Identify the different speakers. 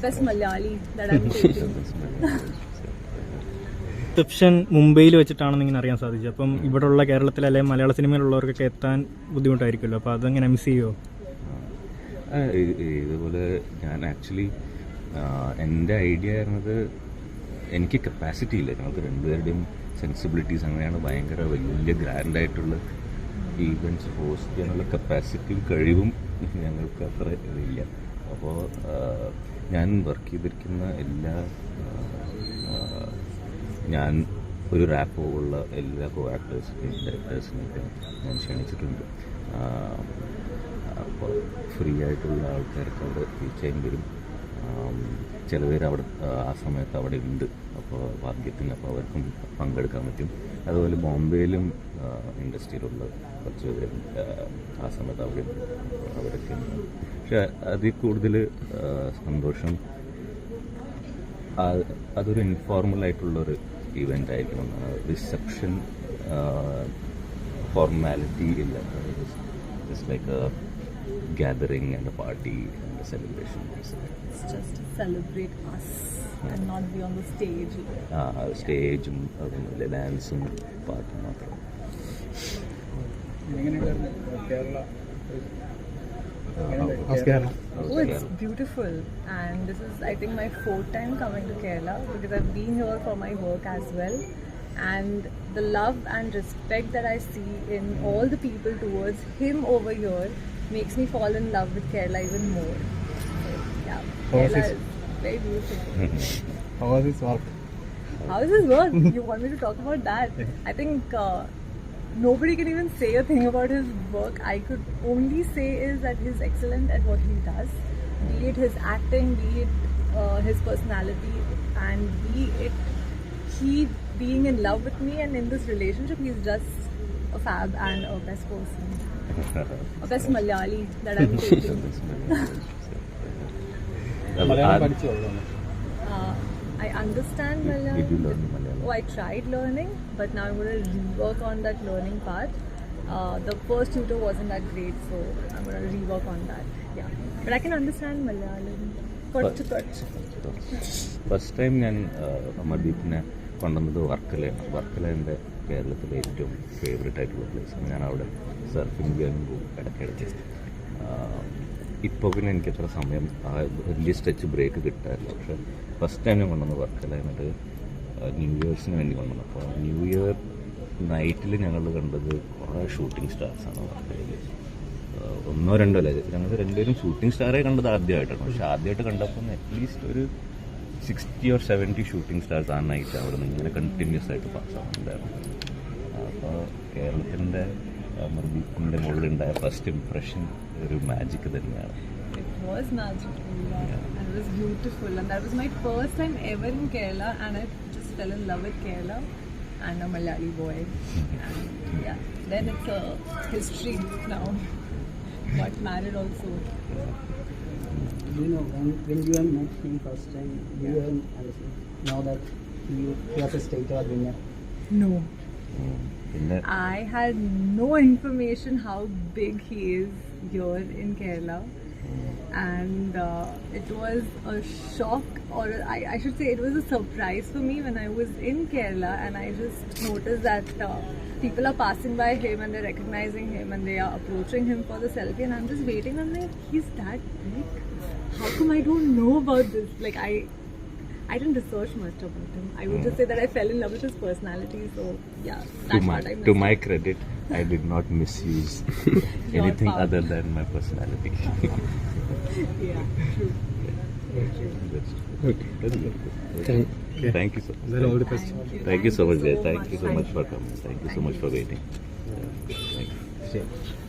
Speaker 1: best Malayali that I'm taking.
Speaker 2: Reception മുംബൈയിൽ വെച്ചിട്ടാണെന്ന് ഇങ്ങനെ അറിയാൻ സാധിച്ചു. അപ്പം ഇവിടെയുള്ള കേരളത്തിലെ അല്ലെങ്കിൽ മലയാള സിനിമയിലുള്ളവർക്കൊക്കെ എത്താൻ ബുദ്ധിമുട്ടായിരിക്കുമല്ലോ, അപ്പോൾ അതങ്ങനെ മിസ് ചെയ്യുമോ?
Speaker 3: ഇതുപോലെ ഞാൻ ആക്ച്വലി എൻ്റെ ഐഡിയ ആയിരുന്നത്, എനിക്ക് കപ്പാസിറ്റി ഇല്ല. ഞങ്ങൾക്ക് രണ്ടുപേരുടെയും സെൻസിബിലിറ്റീസ് അങ്ങനെയാണ്. ഭയങ്കര വലിയ ഗ്രാൻഡായിട്ടുള്ള ഈവൻറ്റ്സ് ഹോസ്റ്റ് ചെയ്യാനുള്ള കപ്പാസിറ്റിയും കഴിവും ഞങ്ങൾക്ക് അത്ര ഇല്ല. അപ്പോൾ ഞാൻ വർക്ക് ചെയ്തിരിക്കുന്ന ഞാൻ ഒരു റാപ്പോ ഉള്ള എല്ലാ കോ ആക്ടേഴ്സിനെയും ഡയറക്ടേഴ്സിനെയൊക്കെ ഞാൻ ക്ഷണിച്ചിട്ടുണ്ട്. അപ്പോൾ ഫ്രീ ആയിട്ടുള്ള ആൾക്കാർക്ക് അവിടെ തീർച്ചയായും വരും. ചില പേര് അവിടെ ആ സമയത്ത് അവിടെ ഉണ്ട്. അപ്പോൾ ഭാഗ്യത്തിന് അപ്പോൾ അവർക്കും പങ്കെടുക്കാൻ പറ്റും. അതുപോലെ ബോംബെയിലും ഇൻഡസ്ട്രിയിലുള്ള കുറച്ച് പേര് ആ സമയത്ത് അവിടെ അവരൊക്കെ ഉണ്ട്. പക്ഷെ അതിൽ കൂടുതൽ സന്തോഷം അതൊരു ഇൻഫോർമലായിട്ടുള്ളൊരു ഇവൻ്റ് ആയിരിക്കണം. റിസപ്ഷൻ ഫോർമാലിറ്റി ഇല്ല. Just like A gathering and a party and a celebration.
Speaker 1: It's just to celebrate us and not be on the stage.
Speaker 3: സ്റ്റേജും അതുപോലെ ഡാൻസും പാട്ടും മാത്രം.
Speaker 1: Oh, it's beautiful, and this is, I think, my 4th time coming to Kerala, because I've been here for my work as well, and the love and respect that I see in all the people towards him over here makes me fall in love with Kerala even more. So, yeah, Kerala is very beautiful.
Speaker 2: How was this work?
Speaker 1: How is his work? You want me to talk about that? I think nobody can even say a thing about his work. I could only say is that he's excellent at what he does, be it his acting, be it his personality, and be it he being in love with me, and in this relationship he's just a fab and a best person. A best Malayali that I'm taking. I understand Malayalam.
Speaker 3: Did you learn Malayalam?
Speaker 1: Oh, I tried learning, but now I'm going to rework on that learning part. The first tutor wasn't that great, so I'm going to rework on that. Yeah, but I can understand Malayalam.
Speaker 3: First time ഞാൻ അമർദീപിനെ കൊണ്ടുവന്നത് വർക്കലയാണ്. വർക്കല എൻ്റെ കേരളത്തിലെ ഏറ്റവും favourite ആയിട്ടുള്ള പ്ലേസാണ്. ഞാൻ അവിടെ surfing ചെയ്യാനും പോകും ഇടയ്ക്കിടയ്ക്ക്. ഇപ്പോൾ പിന്നെ എനിക്കത്ര സമയം വലിയ സ്ട്രെച്ച് ബ്രേക്ക് കിട്ടാറില്ല. പക്ഷേ ഫസ്റ്റ് ടൈം ഞാൻ കൊണ്ടുവന്നത് വർക്കല. എന്നിട്ട് ന്യൂ ഇയേഴ്സിന് വേണ്ടി കൊണ്ടുവന്നു. അപ്പോൾ ന്യൂ ഇയർ നൈറ്റിൽ ഞങ്ങൾ കണ്ടത് കുറേ ഷൂട്ടിംഗ് സ്റ്റാർസാണ് വർക്കലയിൽ. ഒന്നോ രണ്ടോ അല്ല, ഞങ്ങൾ രണ്ടുപേരും ഷൂട്ടിംഗ് സ്റ്റാറെ കണ്ടത് ആദ്യമായിട്ടാണ്. പക്ഷേ ആദ്യമായിട്ട് കണ്ടപ്പോൾ അറ്റ്ലീസ്റ്റ് ഒരു 60 or 70 ഷൂട്ടിംഗ് സ്റ്റാർസ് ആ നൈറ്റ് അവിടെ നിന്ന് ഇങ്ങനെ കണ്ടിന്യൂസ് ആയിട്ട് പാസ്സാവുന്നുണ്ടായിരുന്നു. അപ്പോൾ കേരളത്തിൻ്റെ അമർദീപിൻ്റെ മുകളിലുണ്ടായ ഫസ്റ്റ് ഇംപ്രഷൻ ഒരു മാജിക് തന്നെയാണ്.
Speaker 1: It was magical, and it was beautiful, and that was my first time ever in Kerala, and I just fell in love with Kerala and a Malayali boy. And yeah, then it's a history now. Got married also.
Speaker 4: You know, when you have met him first time, you know that he was a state award winner?
Speaker 1: No.
Speaker 3: പിന്നെ
Speaker 1: I had no information how big he is here in Kerala, and it was a shock, or I should say it was a surprise for me when I was in Kerala, and I just noticed that people are passing by him and they're recognizing him and they are approaching him for the selfie, and I'm just waiting. I'm like, he's that big? How come I don't know about this? Like, I didn't research much about him. I would just say that I fell in love with his personality. So yeah, that's what I missed.
Speaker 3: To my credit, I did not misuse anything other than my personality.
Speaker 1: Yeah, true.
Speaker 2: Okay.
Speaker 3: Thank you so much.
Speaker 2: All the best.
Speaker 3: Thank you so much, dear. Thank you so much for coming. Thank you so much for waiting. Thank you.